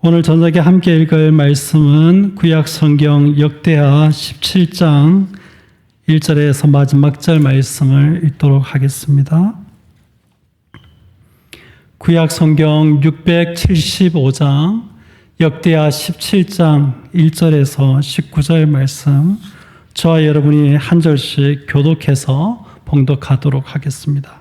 오늘 저녁에 함께 읽을 말씀은 구약 성경 역대하 17장 1절에서 마지막 절 말씀을 읽도록 하겠습니다. 구약 성경 675장 역대하 17장 1절에서 19절 말씀, 저와 여러분이 한 절씩 교독해서 봉독하도록 하겠습니다.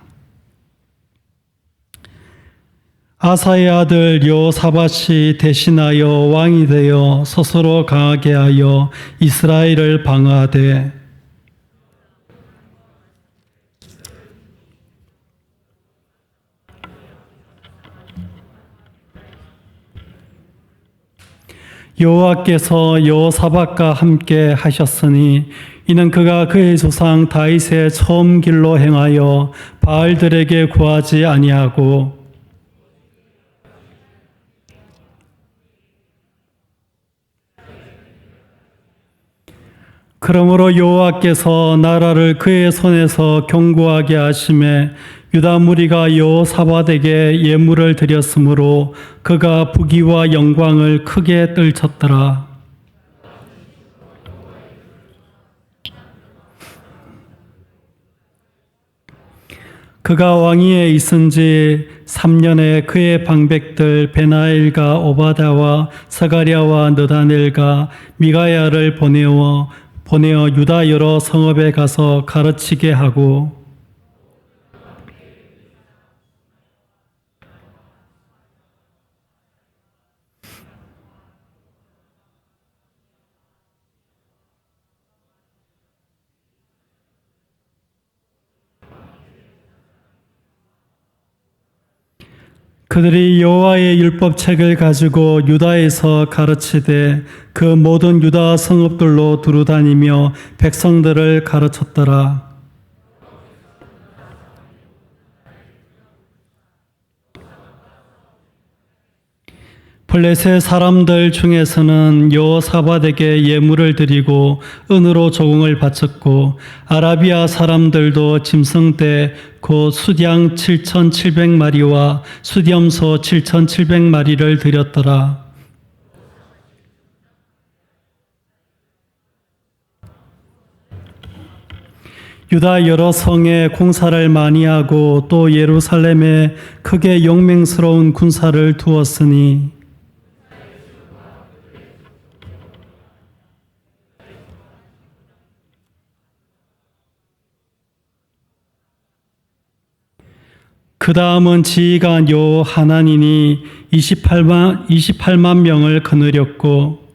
아사의 아들 여호사밧이 대신하여 왕이 되어 스스로 강하게 하여 이스라엘을 방어하되 여호와께서 여호사밧과 함께 하셨으니 이는 그가 그의 조상 다윗의 처음 길로 행하여 바알들에게 구하지 아니하고 그러므로 여호와께서 나라를 그의 손에서 견고하게 하심에 유다 무리가 여호사밧에게 예물을 드렸으므로 그가 부귀와 영광을 크게 떨쳤더라. 그가 왕위에 있은 지 3년에 그의 방백들 베나엘과 오바다와 스가랴와 느다넬과 미가야를 보내어 유다 여러 성읍에 가서 가르치게 하고 그들이 여호와의 율법책을 가지고 유다에서 가르치되 그 모든 유다 성읍들로 두루다니며 백성들을 가르쳤더라. 블레셋 사람들 중에서는 여호사밧에게 예물을 드리고 은으로 조공을 바쳤고 아라비아 사람들도 짐승떼 곧 숫양 7,700마리와 숫염소 7,700마리를 드렸더라. 유다 여러 성에 공사를 많이 하고 또 예루살렘에 크게 용맹스러운 군사를 두었으니 그 다음은 지휘관 요하나니니 28만 명을 거느렸고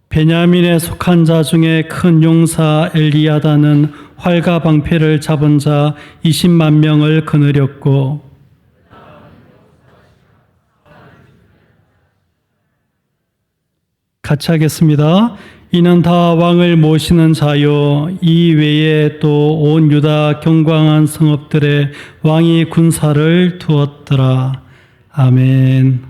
베냐민에 속한 자 중에 큰 용사 엘리야다는 활과 방패를 잡은 자 20만 명을 거느렸고 같이 하겠습니다. 이는 다 왕을 모시는 자요 이 외에 또 온 유다 경광한 성읍들에 왕이 군사를 두었더라. 아멘.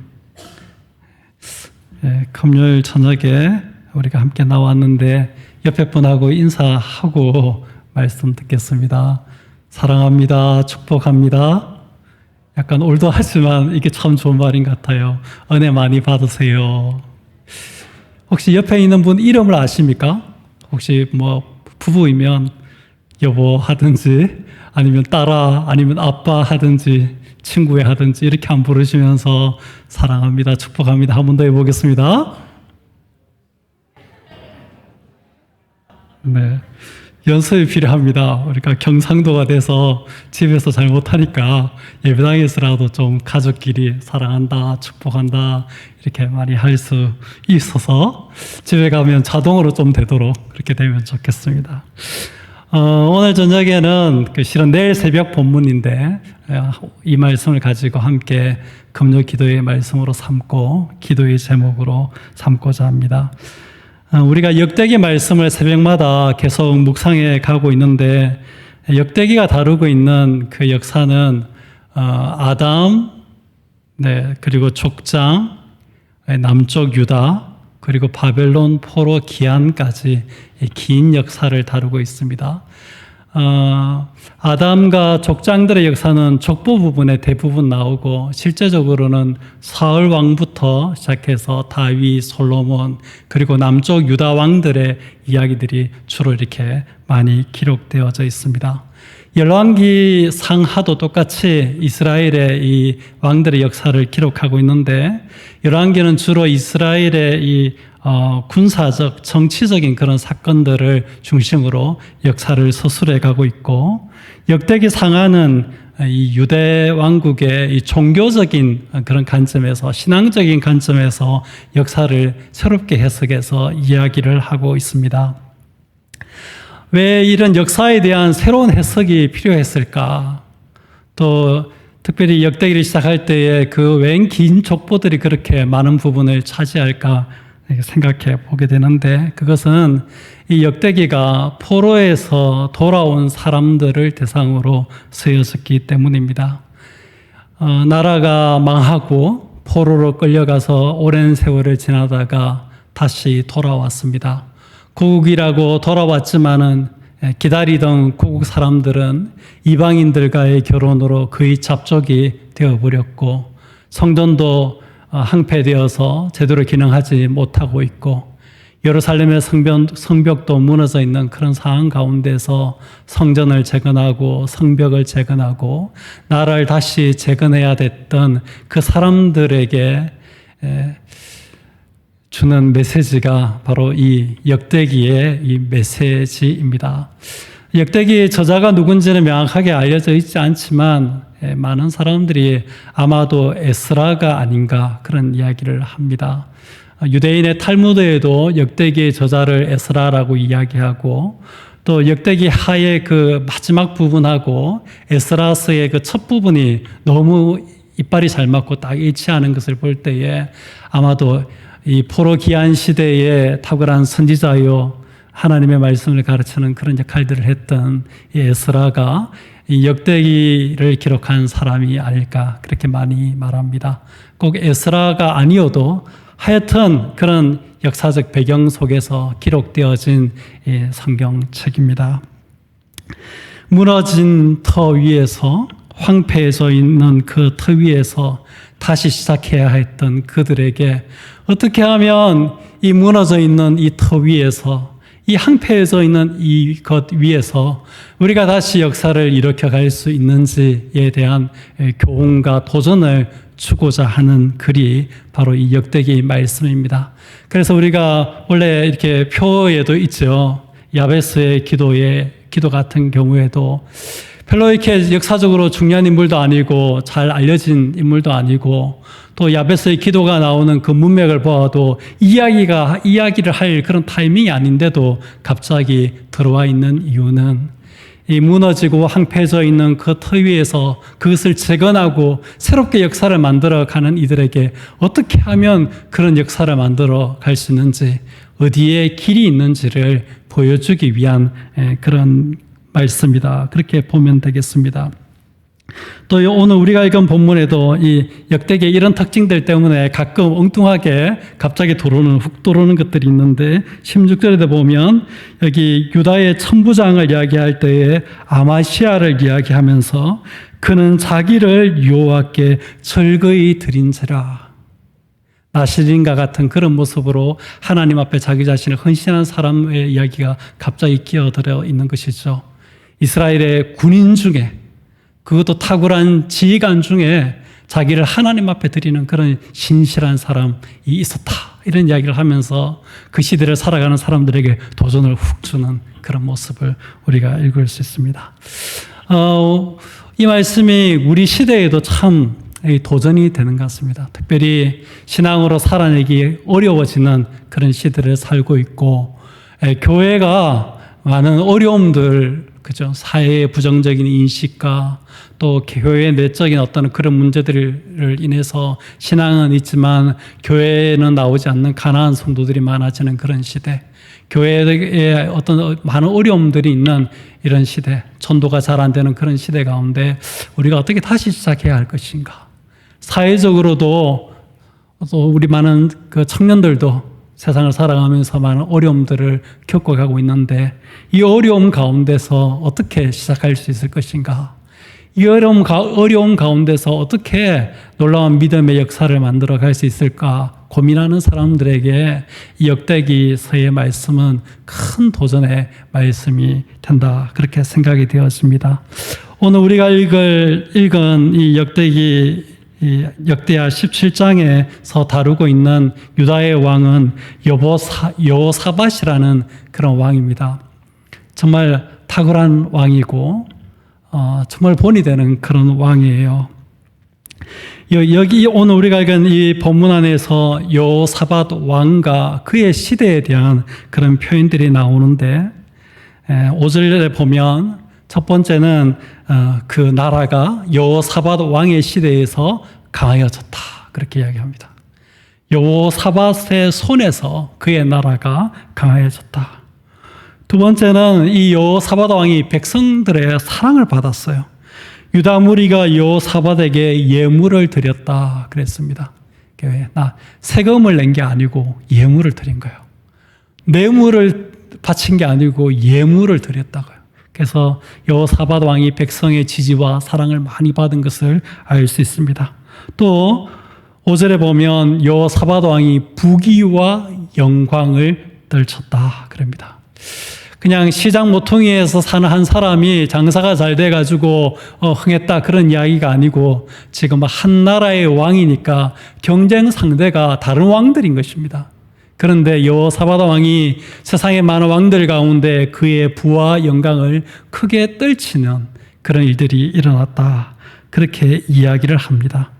금요일 저녁에 우리가 함께 나왔는데 옆에 분하고 인사하고 말씀 듣겠습니다. 사랑합니다. 축복합니다. 약간 올드하지만 이게 참 좋은 말인 것 같아요. 은혜 많이 받으세요. 혹시 옆에 있는 분 이름을 아십니까? 혹시 부부이면 여보 하든지 아니면 딸아 아니면 아빠 하든지 친구야 하든지 이렇게 한 부르시면서 사랑합니다. 축복합니다. 한 번 더 해보겠습니다. 네. 연습이 필요합니다. 우리가 경상도가 돼서 집에서 잘 못하니까 예배당에서라도 좀 가족끼리 사랑한다, 축복한다 이렇게 많이 할 수 있어서 집에 가면 자동으로 좀 되도록 그렇게 되면 좋겠습니다. 오늘 저녁에는 실은 내일 새벽 본문인데 이 말씀을 가지고 함께 금요 기도의 말씀으로 삼고 기도의 제목으로 삼고자 합니다. 우리가 역대기 말씀을 새벽마다 계속 묵상해 가고 있는데 역대기가 다루고 있는 그 역사는 아담, 그리고 족장, 남쪽 유다, 그리고 바벨론 포로 기한까지 긴 역사를 다루고 있습니다. 아담과 족장들의 역사는 족보 부분에 대부분 나오고 실제적으로는 사울 왕부터 시작해서 다윗, 솔로몬 그리고 남쪽 유다 왕들의 이야기들이 주로 이렇게 많이 기록되어져 있습니다. 열왕기 상하도 똑같이 이스라엘의 이 왕들의 역사를 기록하고 있는데 열왕기는 주로 이스라엘의 이 군사적, 정치적인 그런 사건들을 중심으로 역사를 서술해 가고 있고 역대기 상하는 이 유대 왕국의 이 종교적인 그런 관점에서 신앙적인 관점에서 역사를 새롭게 해석해서 이야기를 하고 있습니다. 왜 이런 역사에 대한 새로운 해석이 필요했을까? 또 특별히 역대기를 시작할 때에 그 웬 긴 족보들이 그렇게 많은 부분을 차지할까 생각해 보게 되는데 그것은 이 역대기가 포로에서 돌아온 사람들을 대상으로 쓰여졌기 때문입니다. 나라가 망하고 포로로 끌려가서 오랜 세월을 지나다가 다시 돌아왔습니다. 고국이라고 돌아왔지만은 기다리던 고국 사람들은 이방인들과의 결혼으로 거의 잡족이 되어버렸고 성전도 항폐되어서 제대로 기능하지 못하고 있고 예루살렘의 성벽도 무너져 있는 그런 상황 가운데서 성전을 재건하고 성벽을 재건하고 나라를 다시 재건해야 됐던 그 사람들에게 주는 메시지가 바로 이 역대기의 이 메시지입니다. 역대기의 저자가 누군지는 명확하게 알려져 있지 않지만 많은 사람들이 아마도 에스라가 아닌가 그런 이야기를 합니다. 유대인의 탈무드에도 역대기의 저자를 에스라라고 이야기하고 또 역대기 하의 그 마지막 부분하고 에스라서의 그 첫 부분이 너무 이빨이 잘 맞고 딱 일치하는 것을 볼 때에 아마도 이 포로 기한 시대에 탁월한 선지자요 하나님의 말씀을 가르치는 그런 역할들을 했던 이 에스라가 이 역대기를 기록한 사람이 아닐까 그렇게 많이 말합니다. 꼭 에스라가 아니어도 하여튼 그런 역사적 배경 속에서 기록되어진 성경책입니다. 무너진 터 위에서 황폐해져 있는 그 터 위에서 다시 시작해야 했던 그들에게 어떻게 하면 이 무너져 있는 이 터 위에서 이 황폐해져 있는 이것 위에서 우리가 다시 역사를 일으켜갈 수 있는지에 대한 교훈과 도전을 주고자 하는 글이 바로 이 역대기 말씀입니다. 그래서 우리가 원래 이렇게 표에도 있죠. 야베스의 기도 같은 경우에도 별로 이렇게 역사적으로 중요한 인물도 아니고 잘 알려진 인물도 아니고 또 야베스의 기도가 나오는 그 문맥을 보아도 이야기를 할 그런 타이밍이 아닌데도 갑자기 들어와 있는 이유는 이 무너지고 황폐해져 있는 그 터 위에서 그것을 재건하고 새롭게 역사를 만들어가는 이들에게 어떻게 하면 그런 역사를 만들어 갈 수 있는지 어디에 길이 있는지를 보여주기 위한 그런 말씀이다. 그렇게 보면 되겠습니다. 또 오늘 우리가 읽은 본문에도 이 역대기의 이런 특징들 때문에 가끔 엉뚱하게 갑자기 훅 들어오는 것들이 있는데 16절에 보면 여기 유다의 천부장을 이야기할 때에 아마시아를 이야기하면서 그는 자기를 여호와께 즐거이 드린지라. 나실인과 같은 그런 모습으로 하나님 앞에 자기 자신을 헌신한 사람의 이야기가 갑자기 끼어들어 있는 것이죠. 이스라엘의 군인 중에 그것도 탁월한 지휘관 중에 자기를 하나님 앞에 드리는 그런 신실한 사람이 있었다. 이런 이야기를 하면서 그 시대를 살아가는 사람들에게 도전을 훅 주는 그런 모습을 우리가 읽을 수 있습니다. 이 말씀이 우리 시대에도 참 도전이 되는 것 같습니다. 특별히 신앙으로 살아내기 어려워지는 그런 시대를 살고 있고 교회가 많은 어려움들 그죠? 사회의 부정적인 인식과 또 교회의 내적인 어떤 그런 문제들을 인해서 신앙은 있지만 교회에는 나오지 않는 가난한 성도들이 많아지는 그런 시대, 교회에 어떤 많은 어려움들이 있는 이런 시대, 전도가 잘 안 되는 그런 시대 가운데 우리가 어떻게 다시 시작해야 할 것인가? 사회적으로도 또 우리 많은 그 청년들도 세상을 살아가면서 많은 어려움들을 겪어가고 있는데 이 어려움 가운데서 어떻게 시작할 수 있을 것인가? 이 어려움 가운데서 어떻게 놀라운 믿음의 역사를 만들어 갈 수 있을까 고민하는 사람들에게 이 역대기서의 말씀은 큰 도전의 말씀이 된다. 그렇게 생각이 되었습니다. 오늘 우리가 읽은 이 역대하 17장에서 다루고 있는 유다의 왕은 여호사밧이라는 그런 왕입니다. 정말 탁월한 왕이고 정말 본이 되는 그런 왕이에요. 여기 오늘 우리가 읽은 이 본문 안에서 여호사밧 왕과 그의 시대에 대한 그런 표현들이 나오는데 5절에 보면 첫 번째는 그 나라가 여호사밧 왕의 시대에서 강하여졌다. 그렇게 이야기합니다. 여호사밧의 손에서 그의 나라가 강하여졌다. 두 번째는 이 여호사밧 왕이 백성들의 사랑을 받았어요. 유다 무리가 여호사밧에게 예물을 드렸다 그랬습니다. 세금을 낸 게 아니고 예물을 드린 거예요. 뇌물을 바친 게 아니고 예물을 드렸다고요. 그래서 여호사밧 왕이 백성의 지지와 사랑을 많이 받은 것을 알 수 있습니다. 또 5절에 보면 여호사밧 왕이 부귀와 영광을 떨쳤다 그럽니다. 그냥 시장 모퉁이에서 사는 한 사람이 장사가 잘 돼가지고 흥했다 그런 이야기가 아니고 지금 한 나라의 왕이니까 경쟁 상대가 다른 왕들인 것입니다. 그런데 여호사밧 왕이 세상의 많은 왕들 가운데 그의 부와 영광을 크게 떨치는 그런 일들이 일어났다. 그렇게 이야기를 합니다.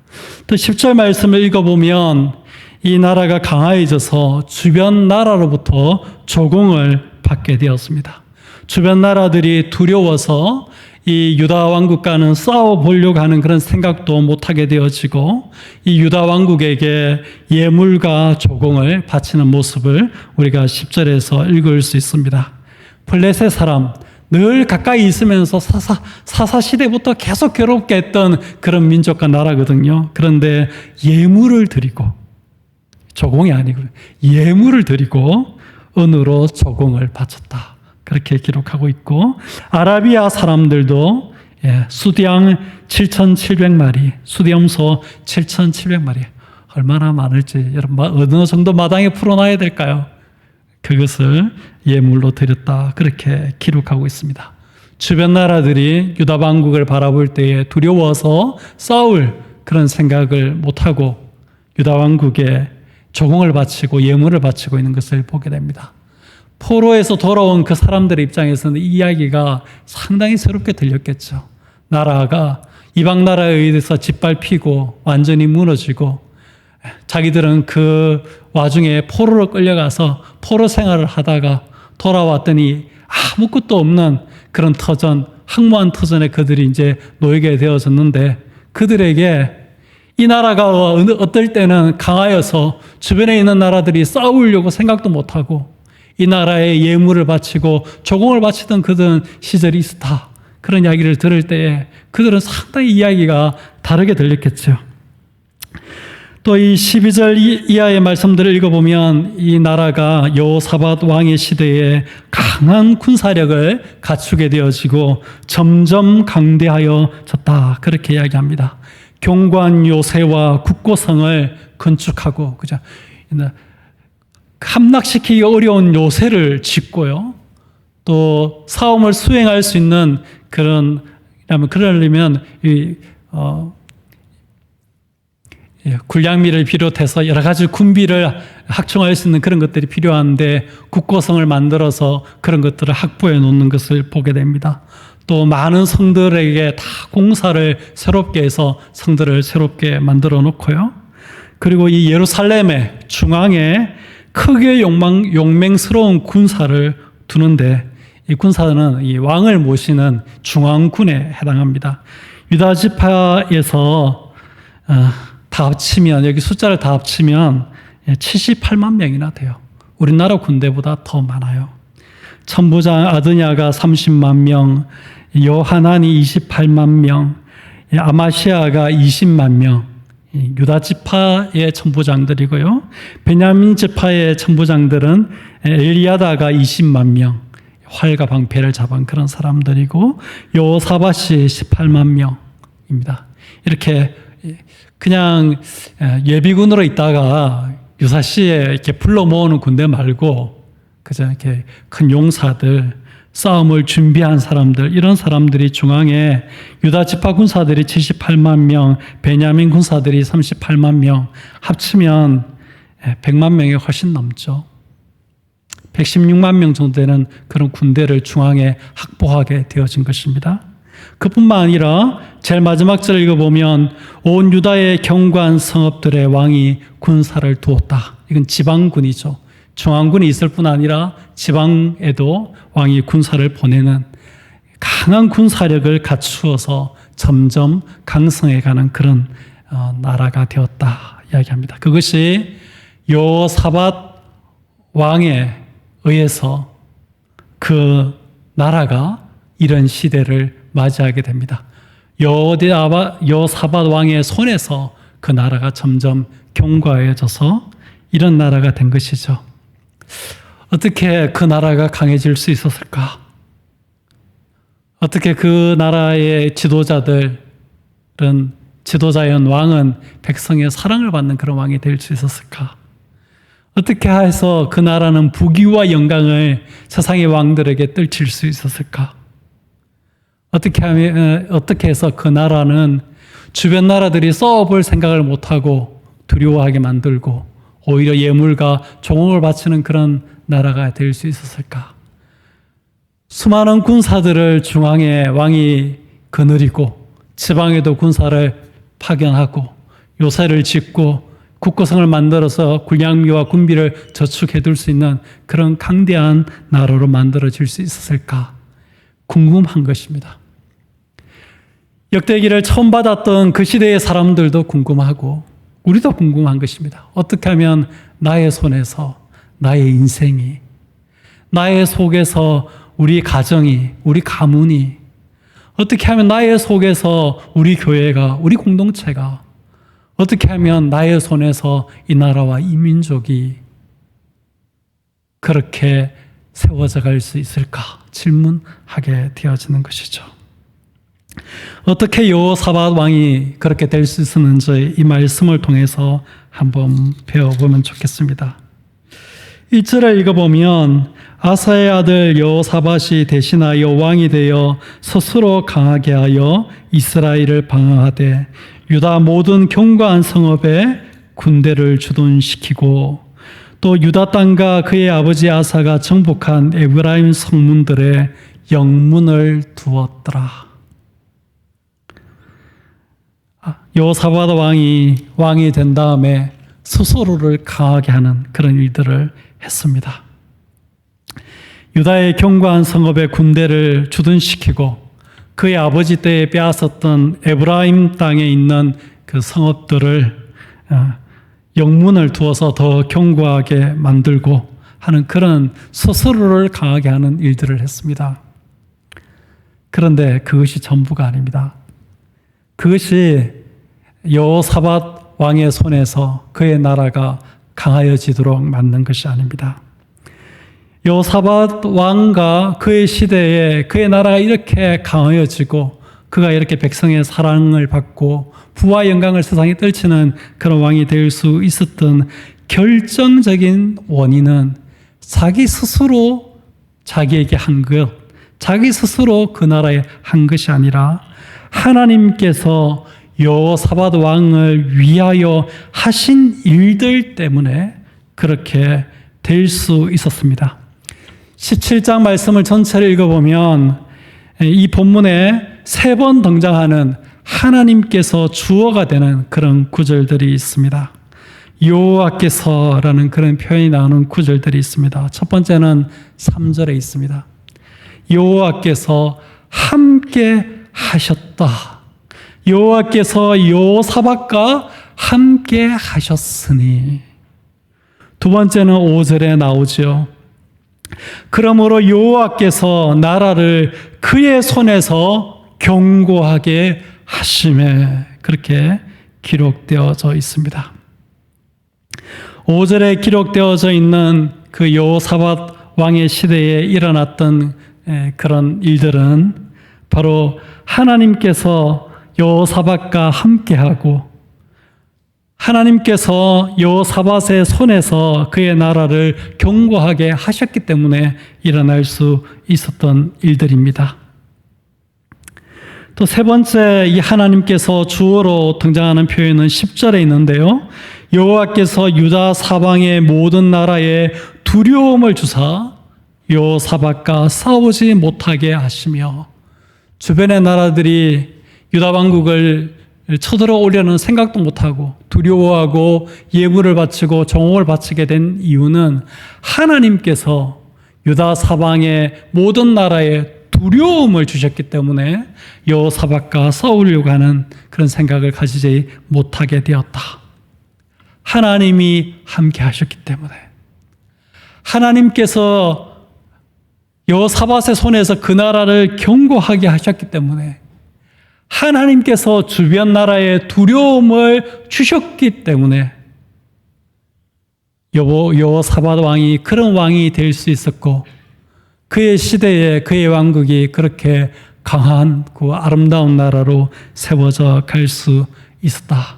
또 10절 말씀을 읽어보면 이 나라가 강화해져서 주변 나라로부터 조공을 받게 되었습니다. 주변 나라들이 두려워서 이 유다 왕국과는 싸워보려고 하는 그런 생각도 못하게 되어지고 이 유다 왕국에게 예물과 조공을 바치는 모습을 우리가 10절에서 읽을 수 있습니다. 블레셋 사람, 늘 가까이 있으면서 사사시대부터 계속 괴롭게 했던 그런 민족과 나라거든요. 그런데 예물을 드리고, 조공이 아니고 예물을 드리고 은으로 조공을 바쳤다. 그렇게 기록하고 있고, 아라비아 사람들도 수디양 7,700마리, 수디염소 7,700마리, 얼마나 많을지 여러분 어느 정도 마당에 풀어놔야 될까요? 그것을 예물로 드렸다. 그렇게 기록하고 있습니다. 주변 나라들이 유다 왕국을 바라볼 때에 두려워서 싸울 그런 생각을 못하고 유다 왕국에 조공을 바치고 예물을 바치고 있는 것을 보게 됩니다. 포로에서 돌아온 그 사람들의 입장에서는 이 이야기가 상당히 새롭게 들렸겠죠. 나라가 이방 나라에 의해서 짓밟히고 완전히 무너지고 자기들은 그 와중에 포로로 끌려가서 포로 생활을 하다가 돌아왔더니 아무것도 없는 그런 터전, 황무한 터전에 그들이 이제 놓이게 되어졌는데 그들에게 이 나라가 어떨 때는 강하여서 주변에 있는 나라들이 싸우려고 생각도 못하고 이 나라에 예물을 바치고 조공을 바치던 그들은 시절이 있었다. 그런 이야기를 들을 때에 그들은 상당히 이야기가 다르게 들렸겠죠. 또 이 12절 이하의 말씀들을 읽어보면 이 나라가 여호사밧 왕의 시대에 강한 군사력을 갖추게 되어지고 점점 강대하여졌다. 그렇게 이야기합니다. 경관 요새와 국고성을 건축하고, 그죠? 함락시키기 어려운 요새를 짓고요. 또 싸움을 수행할 수 있는 그러려면 군량미를 비롯해서 여러 가지 군비를 확충할 수 있는 그런 것들이 필요한데 국고성을 만들어서 그런 것들을 확보해 놓는 것을 보게 됩니다. 또 많은 성들에게 다 공사를 새롭게 해서 성들을 새롭게 만들어 놓고요. 그리고 이 예루살렘의 중앙에 크게 용맹스러운 군사를 두는데 이 군사는 이 왕을 모시는 중앙군에 해당합니다. 유다 지파에서 다 합치면 여기 숫자를 다 합치면 78만 명이나 돼요. 우리나라 군대보다 더 많아요. 천부장 아드냐가 30만 명, 요하난이 28만 명, 아마시아가 20만 명, 유다 지파의 천부장들이고요. 베냐민 지파의 천부장들은 엘리야다가 20만 명, 활과 방패를 잡은 그런 사람들이고, 여호사밧이 18만 명입니다. 이렇게 그냥 예비군으로 있다가 유사시에 이렇게 불러 모으는 군대 말고 그저 이렇게 큰 용사들, 싸움을 준비한 사람들, 이런 사람들이 중앙에 유다 지파 군사들이 78만 명, 베냐민 군사들이 38만 명, 합치면 100만 명이 훨씬 넘죠. 116만 명 정도 되는 그런 군대를 중앙에 확보하게 되어진 것입니다. 그뿐만 아니라 제일 마지막 절을 읽어보면 온 유다의 견고한 성읍들의 왕이 군사를 두었다. 이건 지방군이죠. 중앙군이 있을 뿐 아니라 지방에도 왕이 군사를 보내는 강한 군사력을 갖추어서 점점 강성해가는 그런 나라가 되었다 이야기합니다. 그것이 여호사밧 왕에 의해서 그 나라가 이런 시대를 맞이하게 됩니다. 여호사밧 왕의 손에서 그 나라가 점점 견고해져서 이런 나라가 된 것이죠. 어떻게 그 나라가 강해질 수 있었을까? 어떻게 그 나라의 지도자인 왕은 백성의 사랑을 받는 그런 왕이 될 수 있었을까? 어떻게 해서 그 나라는 부귀와 영광을 세상의 왕들에게 떨칠 수 있었을까? 어떻게 해서 그 나라는 주변 나라들이 싸워볼 생각을 못하고 두려워하게 만들고 오히려 예물과 종을 바치는 그런 나라가 될 수 있었을까? 수많은 군사들을 중앙에 왕이 거느리고 지방에도 군사를 파견하고 요새를 짓고 국고성을 만들어서 군량미와 군비를 저축해둘 수 있는 그런 강대한 나라로 만들어질 수 있었을까? 궁금한 것입니다. 역대기를 처음 받았던 그 시대의 사람들도 궁금하고 우리도 궁금한 것입니다. 어떻게 하면 나의 손에서 나의 인생이, 나의 속에서 우리 가정이, 우리 가문이, 어떻게 하면 나의 속에서 우리 교회가, 우리 공동체가, 어떻게 하면 나의 손에서 이 나라와 이 민족이 그렇게 세워져 갈 수 있을까 질문하게 되어지는 것이죠. 어떻게 여호사밧 왕이 그렇게 될 수 있었는지 이 말씀을 통해서 한번 배워보면 좋겠습니다. 1절을 읽어보면 아사의 아들 여호사밧이 대신하여 왕이 되어 스스로 강하게 하여 이스라엘을 방어하되 유다 모든 견고한 성읍에 군대를 주둔시키고 또 유다 땅과 그의 아버지 아사가 정복한 에브라임 성문들에 영문을 두었더라. 여호사밧 왕이 된 다음에 스스로를 강하게 하는 그런 일들을 했습니다. 유다의 견고한 성읍에 군대를 주둔시키고 그의 아버지 때에 빼앗았던 에브라임 땅에 있는 그 성읍들을 영문을 두어서 더 견고하게 만들고 하는 그런 스스로를 강하게 하는 일들을 했습니다. 그런데 그것이 전부가 아닙니다. 그것이 여호사밧 왕의 손에서 그의 나라가 강하여지도록 만든 것이 아닙니다. 여호사밧 왕과 그의 시대에 그의 나라가 이렇게 강하여지고 그가 이렇게 백성의 사랑을 받고 부와 영광을 세상에 떨치는 그런 왕이 될 수 있었던 결정적인 원인은 자기 스스로 자기에게 한 것, 자기 스스로 그 나라에 한 것이 아니라 하나님께서 여호사밧 왕을 위하여 하신 일들 때문에 그렇게 될 수 있었습니다. 17장 말씀을 전체를 읽어보면 이 본문에 3번 등장하는 하나님께서 주어가 되는 그런 구절들이 있습니다. 여호와께서라는 그런 표현이 나오는 구절들이 있습니다. 첫 번째는 3절에 있습니다. 여호와께서 함께 하셨다. 여호와께서 여호사밧과 함께 하셨으니. 두 번째는 5절에 나오죠. 그러므로 여호와께서 나라를 그의 손에서 견고하게 하심에, 그렇게 기록되어져 있습니다. 5절에 기록되어져 있는 그 여호사밧 왕의 시대에 일어났던 그런 일들은 바로 하나님께서 여호사밧과 함께하고 하나님께서 여호사밧의 손에서 그의 나라를 견고하게 하셨기 때문에 일어날 수 있었던 일들입니다. 또 세 번째 이 하나님께서 주어로 등장하는 표현은 10절에 있는데요. 여호와께서 유다 사방의 모든 나라에 두려움을 주사 여호사밧과 싸우지 못하게 하시며 주변의 나라들이 유다 왕국을 쳐들어오려는 생각도 못하고 두려워하고 예물을 바치고 정혹을 바치게 된 이유는 하나님께서 유다 사방의 모든 나라에 두려움을 주셨기 때문에 여호사밧과 싸우려고 하는 그런 생각을 가지지 못하게 되었다. 하나님이 함께 하셨기 때문에 하나님께서 여호사밧의 손에서 그 나라를 견고하게 하셨기 때문에 하나님께서 주변 나라에 두려움을 주셨기 때문에 여호사밧 왕이 그런 왕이 될 수 있었고 그의 시대에 그의 왕국이 그렇게 강한 그 아름다운 나라로 세워져 갈 수 있었다.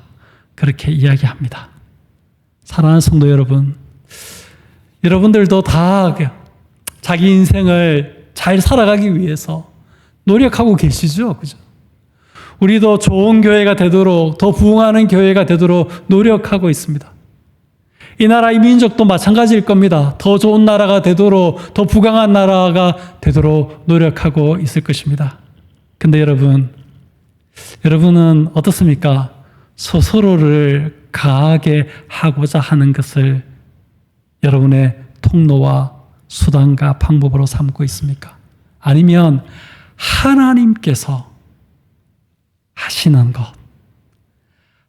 그렇게 이야기합니다. 사랑하는 성도 여러분, 여러분들도 다 자기 인생을 잘 살아가기 위해서 노력하고 계시죠? 그죠? 우리도 좋은 교회가 되도록 더 부흥하는 교회가 되도록 노력하고 있습니다. 이 나라의 민족도 마찬가지일 겁니다. 더 좋은 나라가 되도록 더 부강한 나라가 되도록 노력하고 있을 것입니다. 근데 여러분은 어떻습니까? 스스로를 강하게 하고자 하는 것을 여러분의 통로와 수단과 방법으로 삼고 있습니까? 아니면 하나님께서 하시는 것,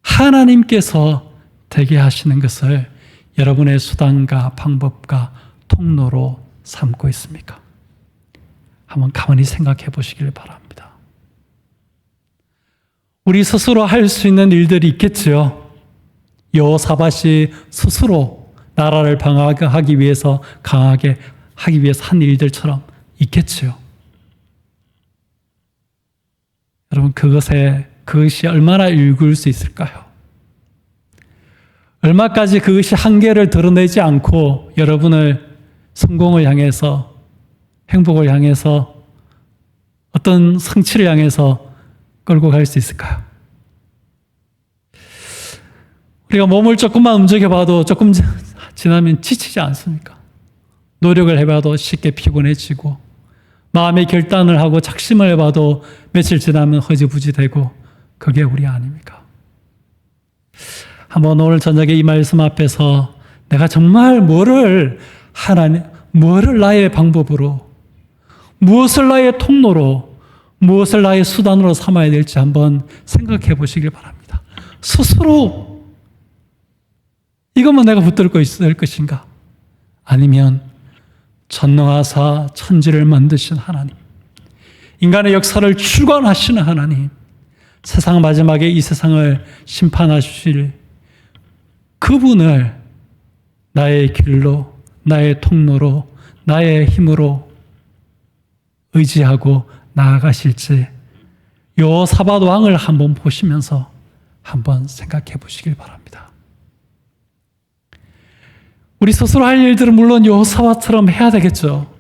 하나님께서 되게 하시는 것을 여러분의 수단과 방법과 통로로 삼고 있습니까? 한번 가만히 생각해 보시길 바랍니다. 우리 스스로 할 수 있는 일들이 있겠지요. 여호사밧이 스스로 나라를 방어하기 위해서 강하게 하기 위해서 한 일들처럼 있겠지요. 여러분, 그것이 얼마나 일구일 수 있을까요? 얼마까지 그것이 한계를 드러내지 않고 여러분을 성공을 향해서, 행복을 향해서, 어떤 성취를 향해서 끌고 갈 수 있을까요? 우리가 몸을 조금만 움직여봐도 조금 지나면 지치지 않습니까? 노력을 해봐도 쉽게 피곤해지고 마음의 결단을 하고 작심을 해봐도 며칠 지나면 허지부지 되고 그게 우리 아닙니까? 한번 오늘 저녁에 이 말씀 앞에서 내가 정말 뭐를 나의 방법으로, 무엇을 나의 통로로, 무엇을 나의 수단으로 삼아야 될지 한번 생각해 보시길 바랍니다. 스스로 이것만 내가 붙들고 있을 것인가? 아니면 전능하사 천지를 만드신 하나님, 인간의 역사를 주관하시는 하나님, 세상 마지막에 이 세상을 심판하실 그분을 나의 길로, 나의 통로로, 나의 힘으로 의지하고 나아가실지 여호사밧 왕을 한번 보시면서 한번 생각해 보시길 바랍니다. 우리 스스로 할 일들은 물론 여호사밧처럼 해야 되겠죠.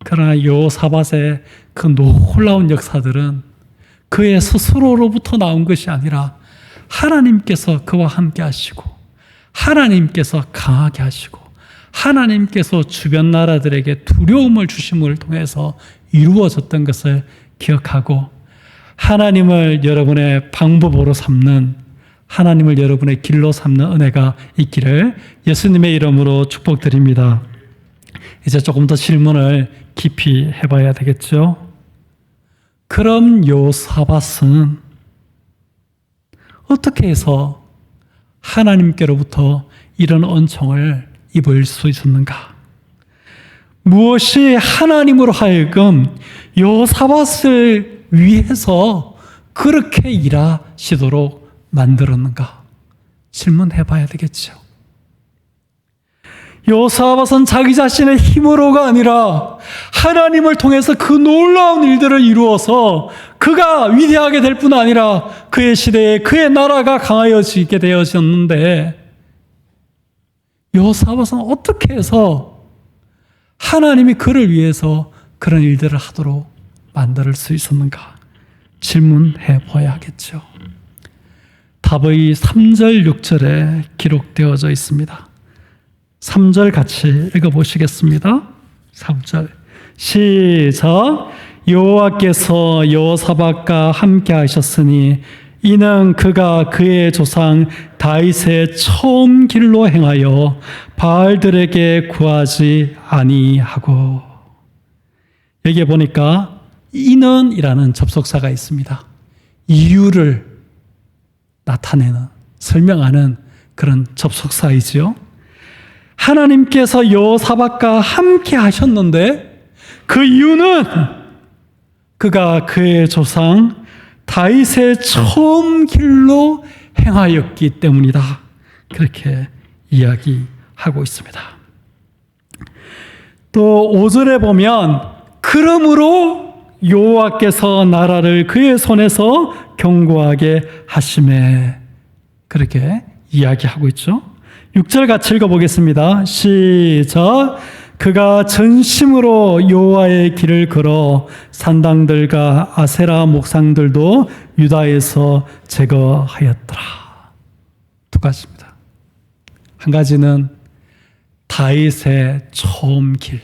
그러나 여호사밧의 그 놀라운 역사들은 그의 스스로로부터 나온 것이 아니라 하나님께서 그와 함께 하시고 하나님께서 강하게 하시고 하나님께서 주변 나라들에게 두려움을 주심을 통해서 이루어졌던 것을 기억하고 하나님을 여러분의 방법으로 삼는, 하나님을 여러분의 길로 삼는 은혜가 있기를 예수님의 이름으로 축복드립니다. 이제 조금 더 질문을 깊이 해봐야 되겠죠. 그럼 여호사밧은 어떻게 해서 하나님께로부터 이런 은총을 입을 수 있었는가? 무엇이 하나님으로 하여금 여호사밧을 위해서 그렇게 일하시도록 만들었는가 질문해 봐야 되겠죠. 여호사밧은 자기 자신의 힘으로가 아니라 하나님을 통해서 그 놀라운 일들을 이루어서 그가 위대하게 될 뿐 아니라 그의 시대에 그의 나라가 강하여지게 되어졌는데, 여호사밧은 어떻게 해서 하나님이 그를 위해서 그런 일들을 하도록 만들 수 있었는가 질문해 봐야겠죠. 답의 3절, 6절에 기록되어져 있습니다. 3절 같이 읽어보시겠습니다. 3절 시작. 여호와께서 여호사밧과 함께 하셨으니 이는 그가 그의 조상 다윗의 처음 길로 행하여 바알들에게 구하지 아니하고. 여기에 보니까 이는 이라는 접속사가 있습니다. 이유를 나타내는, 설명하는 그런 접속사이지요. 하나님께서 여호사밧과 함께 하셨는데 그 이유는 그가 그의 조상 다윗의 처음 길로 행하였기 때문이다. 그렇게 이야기하고 있습니다. 또 5절에 보면 그러므로 여호와께서 나라를 그의 손에서 견고하게 하심에, 그렇게 이야기하고 있죠. 6절 같이 읽어보겠습니다. 시작. 그가 전심으로 여호와의 길을 걸어 산당들과 아세라 목상들도 유다에서 제거하였더라. 두 가지입니다. 한 가지는 다윗의 처음 길.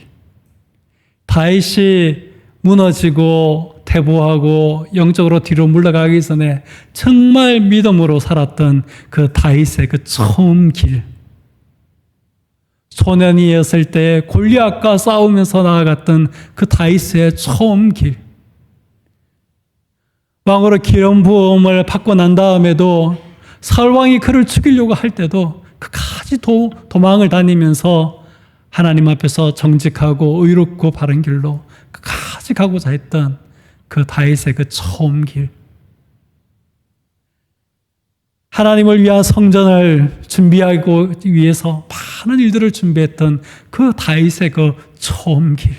다윗이 무너지고 퇴보하고 영적으로 뒤로 물러가기 전에 정말 믿음으로 살았던 그 다윗의 그 처음 길. 소년이었을 때 골리앗과 싸우면서 나아갔던 그 다윗의 처음 길. 왕으로 기름 부음을 받고 난 다음에도 사울 왕이 그를 죽이려고 할 때도 끝까지 도망을 다니면서 하나님 앞에서 정직하고 의롭고 바른 길로 끝까지 가고자 했던 그 다윗의 그 처음 길. 하나님을 위한 성전을 준비하고 위해서 많은 일들을 준비했던 그 다윗의 그 처음 길.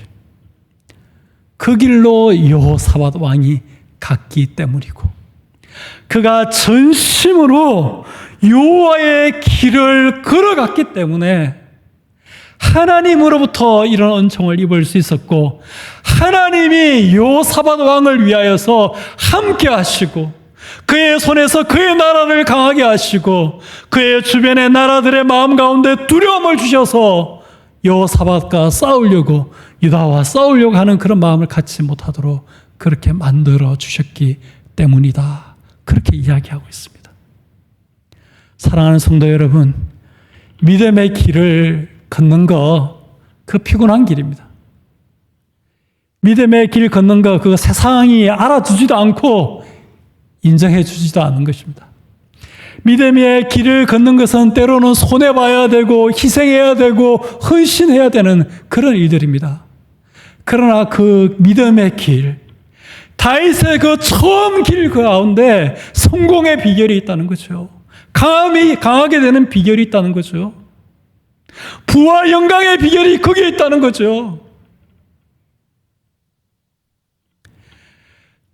그 길로 여호사밧 왕이 갔기 때문이고, 그가 전심으로 여호와의 길을 걸어갔기 때문에 하나님으로부터 이런 은총을 입을 수 있었고, 하나님이 여호사밧 왕을 위하여서 함께 하시고 그의 손에서 그의 나라를 강하게 하시고 그의 주변의 나라들의 마음 가운데 두려움을 주셔서 여호사밧과 싸우려고, 유다와 싸우려고 하는 그런 마음을 갖지 못하도록 그렇게 만들어 주셨기 때문이다. 그렇게 이야기하고 있습니다. 사랑하는 성도 여러분, 믿음의 길을 걷는 거, 그 피곤한 길입니다. 믿음의 길 걷는 거, 그거 세상이 알아주지도 않고 인정해 주지도 않는 것입니다. 믿음의 길을 걷는 것은 때로는 손해봐야 되고 희생해야 되고 헌신해야 되는 그런 일들입니다. 그러나 그 믿음의 길, 다윗의 그 처음 길 그 가운데 성공의 비결이 있다는 거죠. 강하게 되는 비결이 있다는 거죠. 부와 영광의 비결이 거기에 있다는 거죠.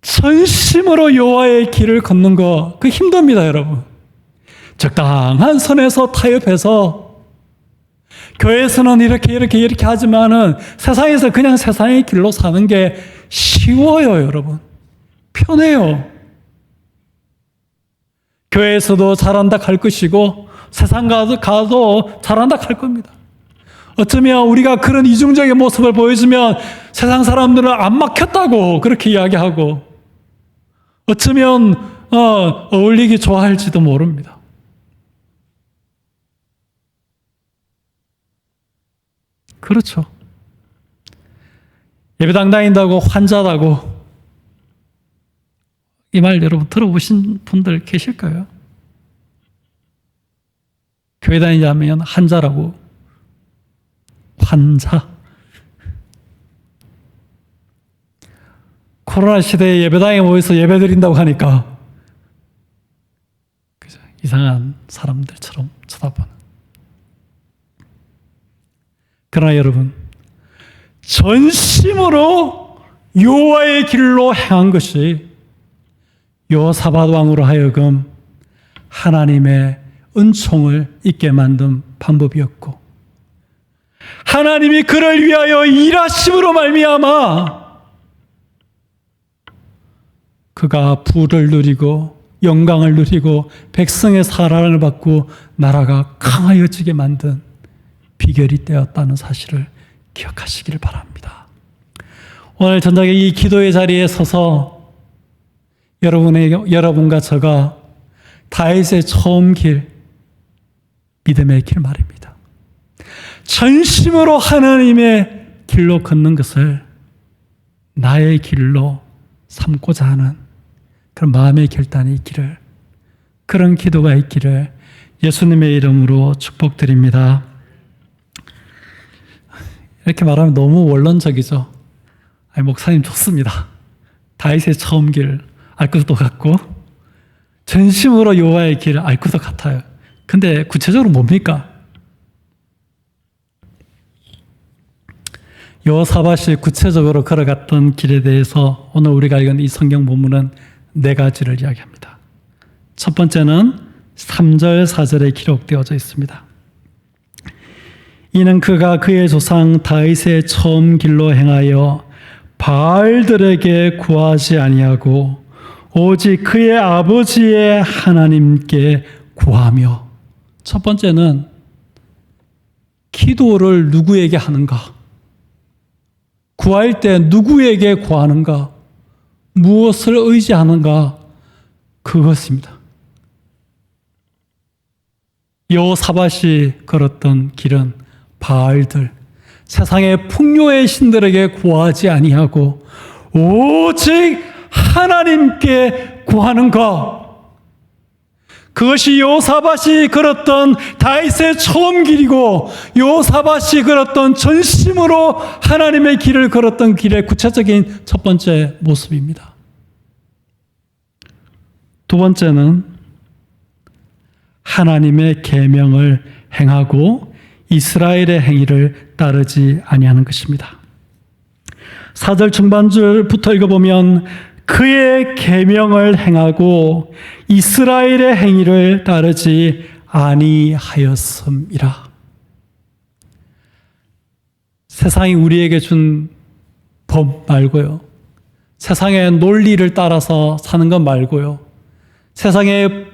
전심으로 여호와의 길을 걷는 거, 그 힘듭니다, 여러분. 적당한 선에서 타협해서 교회에서는 이렇게 하지만은 세상에서 그냥 세상의 길로 사는 게 쉬워요, 여러분. 편해요. 교회에서도 잘한다 할 것이고 세상 가도 잘한다 할 겁니다. 어쩌면 우리가 그런 이중적인 모습을 보여주면 세상 사람들은 안 막혔다고 그렇게 이야기하고, 어쩌면 어울리기 좋아할지도 모릅니다. 그렇죠. 예배당 다닌다고 환자라고, 이 말 여러분 들어보신 분들 계실까요? 교회 다니자면 환자라고, 환자. 코로나 시대에 예배당에 모여서 예배 드린다고 하니까, 그죠? 이상한 사람들처럼 쳐다보는. 그러나 여러분, 전심으로 여호와의 길로 행한 것이 여호사밧 왕으로 하여금 하나님의 은총을 잊게 만든 방법이었고, 하나님이 그를 위하여 일하심으로 말미암아 그가 부를 누리고 영광을 누리고 백성의 사랑을 받고 나라가 강하여지게 만든 비결이 되었다는 사실을 기억하시기를 바랍니다. 오늘 저녁에 이 기도의 자리에 서서 여러분과 저가 다윗의 처음 길, 믿음의 길 말입니다. 전심으로 하나님의 길로 걷는 것을 나의 길로 삼고자 하는 그런 마음의 결단이 있기를, 그런 기도가 있기를 예수님의 이름으로 축복드립니다. 이렇게 말하면 너무 원론적이죠. 아니, 목사님 좋습니다. 다윗의 처음 길 알 것도 같고 전심으로 여호와의 길을 알 것도 같아요. 근데 구체적으로 뭡니까? 여호사밧이 구체적으로 걸어갔던 길에 대해서 오늘 우리가 읽은 이 성경 본문은 4가지를 이야기합니다. 첫 번째는 3절 4절에 기록되어져 있습니다. 이는 그가 그의 조상 다윗의 처음 길로 행하여 바알들에게 구하지 아니하고 오직 그의 아버지의 하나님께 구하며. 첫 번째는 기도를 누구에게 하는가? 구할 때 누구에게 구하는가? 무엇을 의지하는가? 그것입니다. 여호사밧이 걸었던 길은 바알들, 세상의 풍요의 신들에게 구하지 아니하고 오직 하나님께 구하는 것. 그것이 여호사밧이 걸었던 다윗의 처음 길이고, 여호사밧이 걸었던 전심으로 하나님의 길을 걸었던 길의 구체적인 첫 번째 모습입니다. 두 번째는 하나님의 계명을 행하고 이스라엘의 행위를 따르지 아니하는 것입니다. 4절 중반절부터 읽어보면 그의 계명을 행하고 이스라엘의 행위를 따르지 아니하였음이라. 세상이 우리에게 준 법 말고요, 세상의 논리를 따라서 사는 것 말고요, 세상의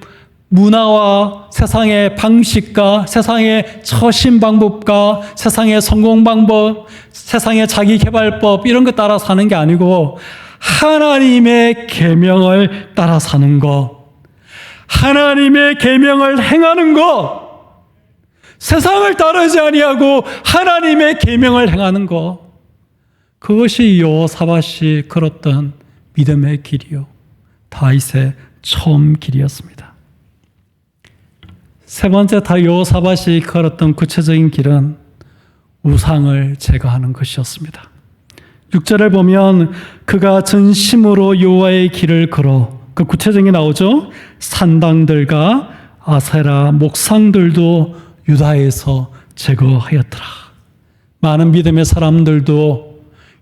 문화와 세상의 방식과 세상의 처신 방법과 세상의 성공 방법, 세상의 자기 개발법 이런 것 따라 사는 게 아니고 하나님의 계명을 따라 사는 것, 하나님의 계명을 행하는 것, 세상을 따르지 아니하고 하나님의 계명을 행하는 것, 그것이 여호사밧이 걸었던 믿음의 길이요, 다윗의 처음 길이었습니다. 세 번째, 여호사밧이 걸었던 구체적인 길은 우상을 제거하는 것이었습니다. 6절을 보면 그가 전심으로 여호와의 길을 걸어, 그 구체적인 게 나오죠. 산당들과 아세라 목상들도 유다에서 제거하였더라. 많은 믿음의 사람들도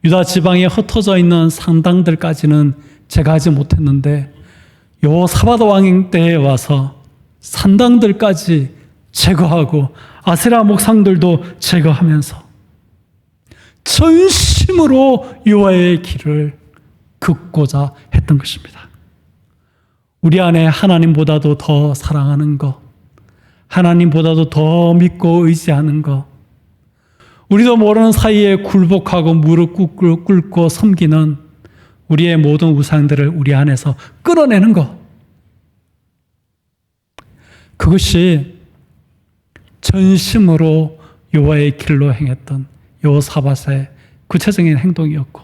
유다 지방에 흩어져 있는 산당들까지는 제거하지 못했는데 여호사밧 왕 때에 와서 산당들까지 제거하고 아세라 목상들도 제거하면서 전심으로 여호와의 길을 걷고자 했던 것입니다. 우리 안에 하나님보다도 더 사랑하는 것, 하나님보다도 더 믿고 의지하는 것, 우리도 모르는 사이에 굴복하고 무릎 꿇고 섬기는 우리의 모든 우상들을 우리 안에서 끌어내는 것, 그것이 전심으로 여호와의 길로 행했던 여호사밧의 구체적인 행동이었고,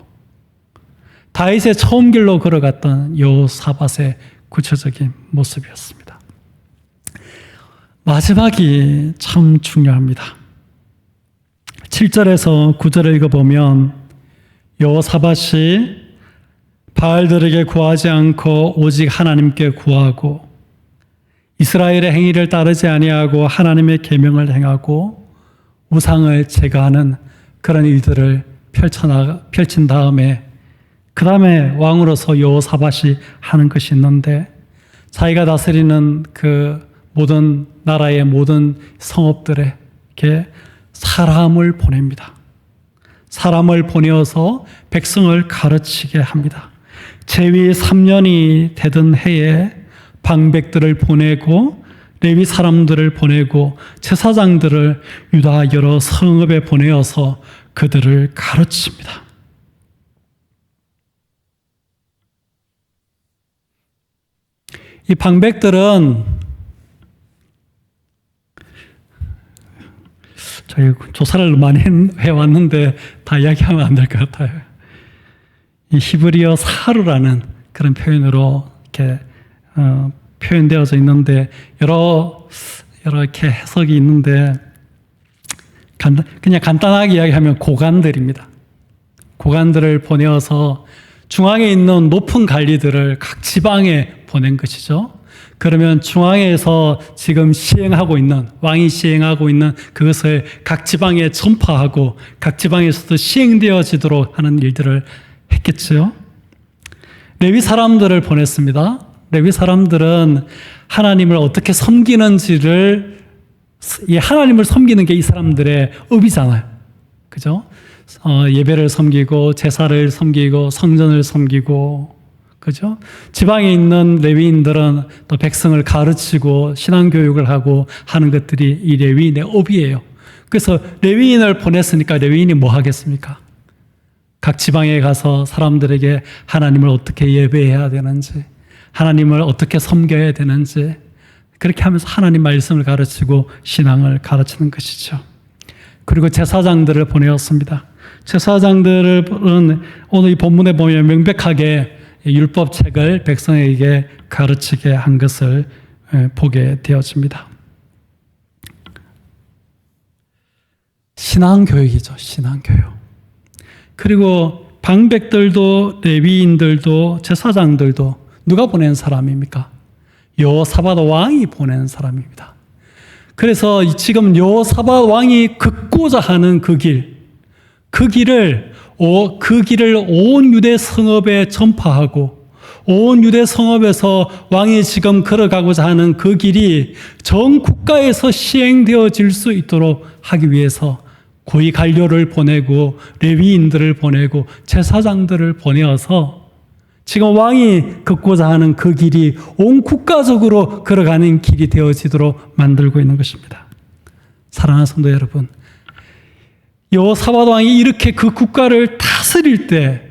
다윗의 처음 길로 걸어갔던 여호사밧의 구체적인 모습이었습니다. 마지막이 참 중요합니다. 7절에서 9절을 읽어보면 여호사밧이 바알들에게 구하지 않고 오직 하나님께 구하고 이스라엘의 행위를 따르지 아니하고 하나님의 계명을 행하고 우상을 제거하는 그런 일들을 펼친 다음에 그 다음에 왕으로서 여호사밧이 하는 것이 있는데, 자기가 다스리는 그 모든 나라의 모든 성읍들에게 사람을 보냅니다. 사람을 보내어서 백성을 가르치게 합니다. 제위 3년이 되던 해에 방백들을 보내고 레위 사람들을 보내고 제사장들을 유다 여러 성읍에 보내어서 그들을 가르칩니다. 이 방백들은 저희 조사를 많이 해왔는데 다 이야기하면 안 될 것 같아요. 이 히브리어 사르라는 그런 표현으로 이렇게 표현되어져 있는데 여러 이렇게 해석이 있는데 그냥 간단하게 이야기하면 고관들입니다. 고관들을 보내어서 중앙에 있는 높은 관리들을 각 지방에 보낸 것이죠. 그러면 중앙에서 지금 시행하고 있는, 왕이 시행하고 있는 그것을 각 지방에 전파하고 각 지방에서도 시행되어지도록 하는 일들을 했겠죠. 레위 사람들을 보냈습니다. 레위 사람들은 하나님을 어떻게 섬기는지를, 이 하나님을 섬기는 게 이 사람들의 업이잖아요. 그죠? 예배를 섬기고 제사를 섬기고 성전을 섬기고, 그죠? 지방에 있는 레위인들은 또 백성을 가르치고 신앙교육을 하고 하는 것들이 이 레위인의 업이에요. 그래서 레위인을 보냈으니까 레위인이 뭐 하겠습니까? 각 지방에 가서 사람들에게 하나님을 어떻게 예배해야 되는지, 하나님을 어떻게 섬겨야 되는지, 그렇게 하면서 하나님 말씀을 가르치고 신앙을 가르치는 것이죠. 그리고 제사장들을 보내었습니다. 제사장들은 오늘 이 본문에 보면 명백하게 율법책을 백성에게 가르치게 한 것을 보게 되어집니다. 신앙교육이죠. 신앙교육. 그리고 방백들도 레위인들도 제사장들도 누가 보낸 사람입니까? 여호사밧 왕이 보낸 사람입니다. 그래서 지금 여호사밧 왕이 긋고자 하는 그 길을 온 유대 성읍에 전파하고 온 유대 성읍에서 왕이 지금 걸어가고자 하는 그 길이 전 국가에서 시행되어질 수 있도록 하기 위해서 고위 관료를 보내고 레위인들을 보내고 제사장들을 보내어서 지금 왕이 걷고자 하는 그 길이 온 국가적으로 걸어가는 길이 되어지도록 만들고 있는 것입니다. 사랑하는 성도 여러분, 여호사밧 왕이 이렇게 그 국가를 다스릴 때,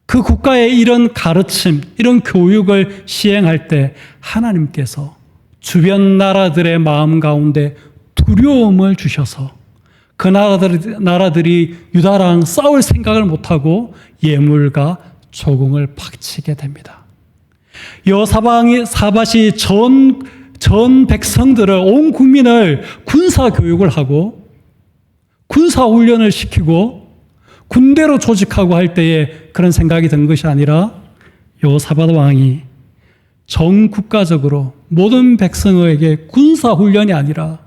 그 국가의 이런 가르침, 이런 교육을 시행할 때 하나님께서 주변 나라들의 마음 가운데 두려움을 주셔서 그 나라들이 유다랑 싸울 생각을 못하고 예물과 조공을 바치게 됩니다. 여호사밧이 전 백성들을, 온 국민을 군사 교육을 하고 군사 훈련을 시키고 군대로 조직하고 할 때에 그런 생각이 든 것이 아니라 여호사밧 왕이 전 국가적으로 모든 백성에게 군사 훈련이 아니라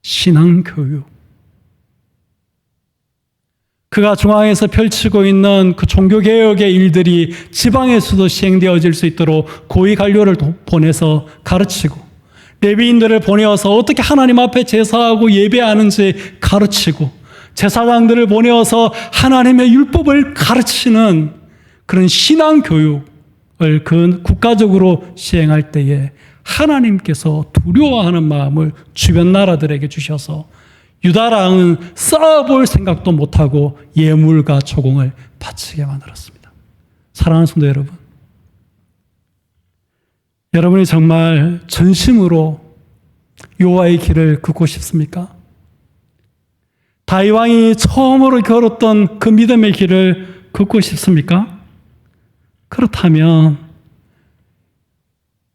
신앙 교육, 그가 중앙에서 펼치고 있는 그 종교개혁의 일들이 지방에서도 시행되어질 수 있도록 고위 관료를 보내서 가르치고, 레위인들을 보내어서 어떻게 하나님 앞에 제사하고 예배하는지 가르치고, 제사장들을 보내어서 하나님의 율법을 가르치는 그런 신앙교육을 그 국가적으로 시행할 때에 하나님께서 두려워하는 마음을 주변 나라들에게 주셔서 유다랑은 싸워볼 생각도 못하고 예물과 조공을 바치게 만들었습니다. 사랑하는 성도 여러분, 여러분이 정말 전심으로 여호와의 길을 걷고 싶습니까? 다윗 왕이 처음으로 걸었던 그 믿음의 길을 걷고 싶습니까? 그렇다면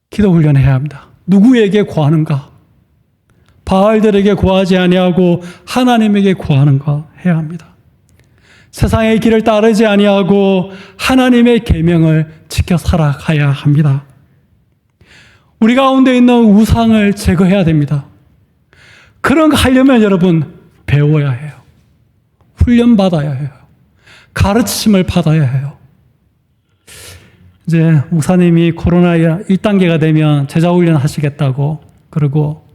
기도 훈련해야 합니다. 누구에게 구하는가? 바알들에게 구하지 아니하고 하나님에게 구하는가 해야 합니다. 세상의 길을 따르지 아니하고 하나님의 계명을 지켜 살아가야 합니다. 우리 가운데 있는 우상을 제거해야 됩니다. 그런 거 하려면 여러분 배워야 해요. 훈련받아야 해요. 가르침을 받아야 해요. 이제 목사님이 코로나 1단계가 되면 제자훈련 하시겠다고, 그리고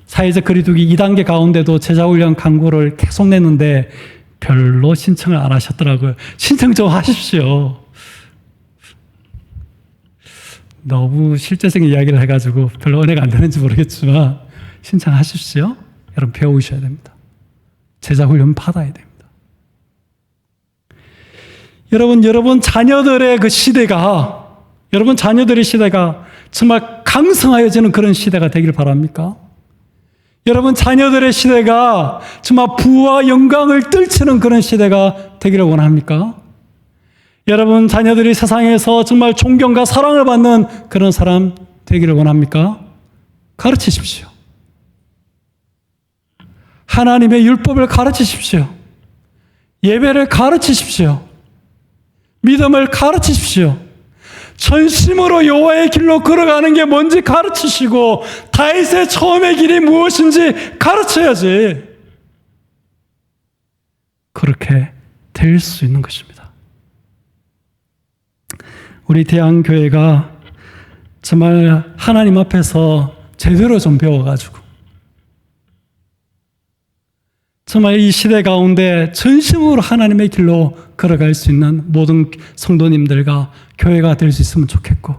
사회적 거리두기 2단계 가운데도 제자훈련 광고를 계속 냈는데 별로 신청을 안 하셨더라고요. 신청 좀 하십시오. 너무 실제적인 이야기를 해가지고 별로 은혜가 안 되는지 모르겠지만 신청하십시오. 여러분 배우셔야 됩니다. 제자훈련 받아야 됩니다. 여러분 자녀들의 그 시대가, 여러분 자녀들의 시대가 정말 강성하여지는 그런 시대가 되길 바랍니까? 여러분 자녀들의 시대가 정말 부와 영광을 떨치는 그런 시대가 되기를 원합니까? 여러분 자녀들이 세상에서 정말 존경과 사랑을 받는 그런 사람 되기를 원합니까? 가르치십시오. 하나님의 율법을 가르치십시오. 예배를 가르치십시오. 믿음을 가르치십시오. 전심으로 여호와의 길로 걸어가는 게 뭔지 가르치시고 다윗의 처음의 길이 무엇인지 가르쳐야지. 그렇게 될 수 있는 것입니다. 우리 대한교회가 정말 하나님 앞에서 제대로 좀 배워가지고 정말 이 시대 가운데 전심으로 하나님의 길로 걸어갈 수 있는 모든 성도님들과 교회가 될 수 있으면 좋겠고,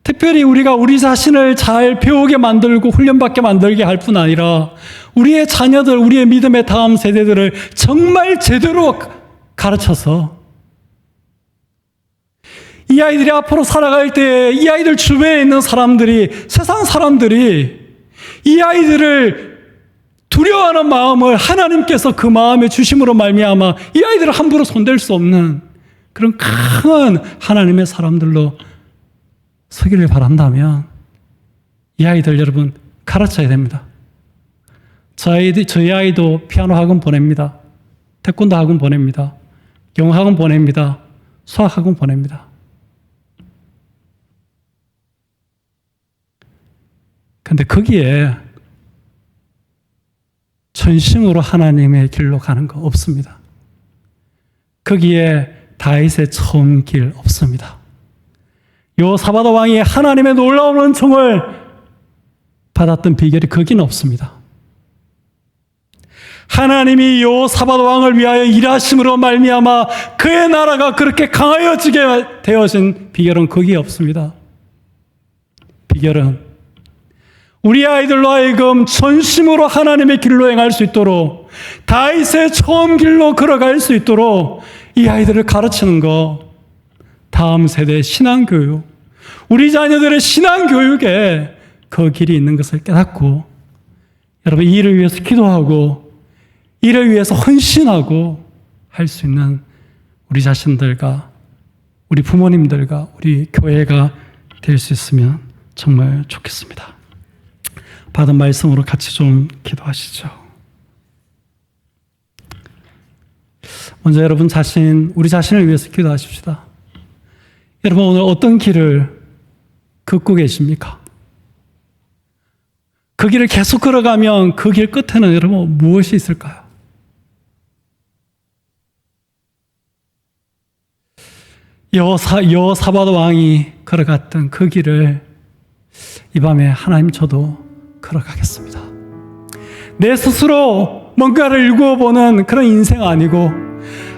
특별히 우리가 우리 자신을 잘 배우게 만들고 훈련받게 만들게 할 뿐 아니라 우리의 자녀들, 우리의 믿음의 다음 세대들을 정말 제대로 가르쳐서 이 아이들이 앞으로 살아갈 때 이 아이들 주변에 있는 사람들이, 세상 사람들이 이 아이들을 두려워하는 마음을 하나님께서 그 마음에 주심으로 말미암아 이 아이들을 함부로 손댈 수 없는 그런 강한 하나님의 사람들로 서기를 바란다면 이 아이들 여러분 가르쳐야 됩니다. 저희 아이도 피아노 학원 보냅니다. 태권도 학원 보냅니다. 영어 학원 보냅니다. 수학 학원 보냅니다. 근데 거기에 전심으로 하나님의 길로 가는 거 없습니다. 거기에 다윗의 처음 길 없습니다. 여호사밧 왕이 하나님의 놀라운 은총을 받았던 비결이 거기는 없습니다. 하나님이 여호사밧 왕을 위하여 일하심으로 말미암아 그의 나라가 그렇게 강하여지게 되어진 비결은 거기에 없습니다. 비결은 우리 아이들로 하여금 전심으로 하나님의 길로 행할 수 있도록 다윗의 처음 길로 걸어갈 수 있도록 이 아이들을 가르치는 것, 다음 세대의 신앙교육, 우리 자녀들의 신앙교육에 그 길이 있는 것을 깨닫고 여러분 이 일을 위해서 기도하고 이를 위해서 헌신하고 할 수 있는 우리 자신들과 우리 부모님들과 우리 교회가 될 수 있으면 정말 좋겠습니다. 받은 말씀으로 같이 좀 기도하시죠. 먼저 여러분 우리 자신을 위해서 기도하십시다. 여러분 오늘 어떤 길을 걷고 계십니까? 그 길을 계속 걸어가면 그 길 끝에는 여러분 무엇이 있을까요? 여호사밧 왕이 걸어갔던 그 길을 이 밤에 하나님 저도 걸어가겠습니다. 내 스스로 뭔가를 일구어보는 그런 인생 아니고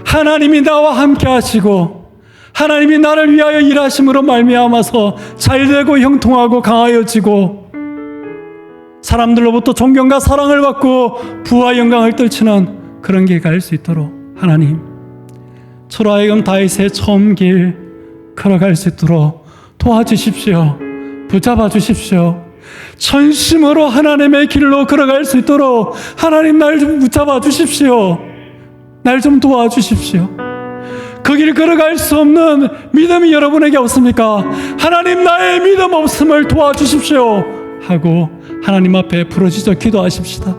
하나님이 나와 함께 하시고 하나님이 나를 위하여 일하심으로 말미암아서 잘되고 형통하고 강하여지고 사람들로부터 존경과 사랑을 받고 부와 영광을 떨치는 그런 길 갈 수 있도록 하나님 저로 하여금 다윗의 처음 길 걸어갈 수 있도록 도와주십시오. 붙잡아 주십시오. 전심으로 하나님의 길로 걸어갈 수 있도록 하나님 날 좀 붙잡아 주십시오. 날 좀 도와주십시오. 그 길 걸어갈 수 없는 믿음이 여러분에게 없습니까? 하나님 나의 믿음 없음을 도와주십시오 하고 하나님 앞에 부르짖어 기도하십시다.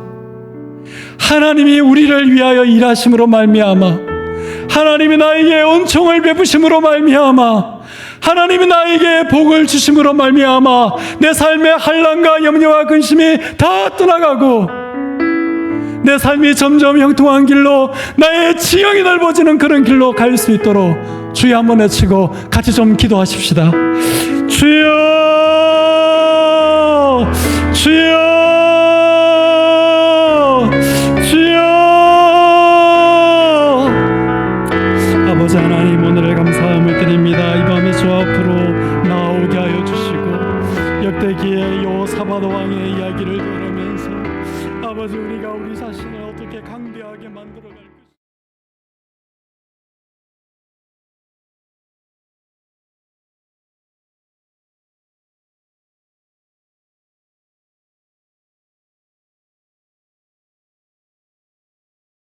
하나님이 우리를 위하여 일하심으로 말미암아 하나님이 나에게 은총을 베푸심으로 말미암아, 하나님이 나에게 복을 주심으로 말미암아 내 삶의 한란과 염려와 근심이 다 떠나가고 내 삶이 점점 형통한 길로, 나의 지형이 넓어지는 그런 길로 갈 수 있도록 주여 한번 외치고 같이 좀 기도하십시다. 주여, 주여, 주여. 아버지 하나님, 오늘의 감사함을 드립니다. 이 밤에 주 앞으로 나오게 하여 주시고 역대기의 여호사밧 왕의 이야기를 들으면서 아버지, 우리가 우리 자신을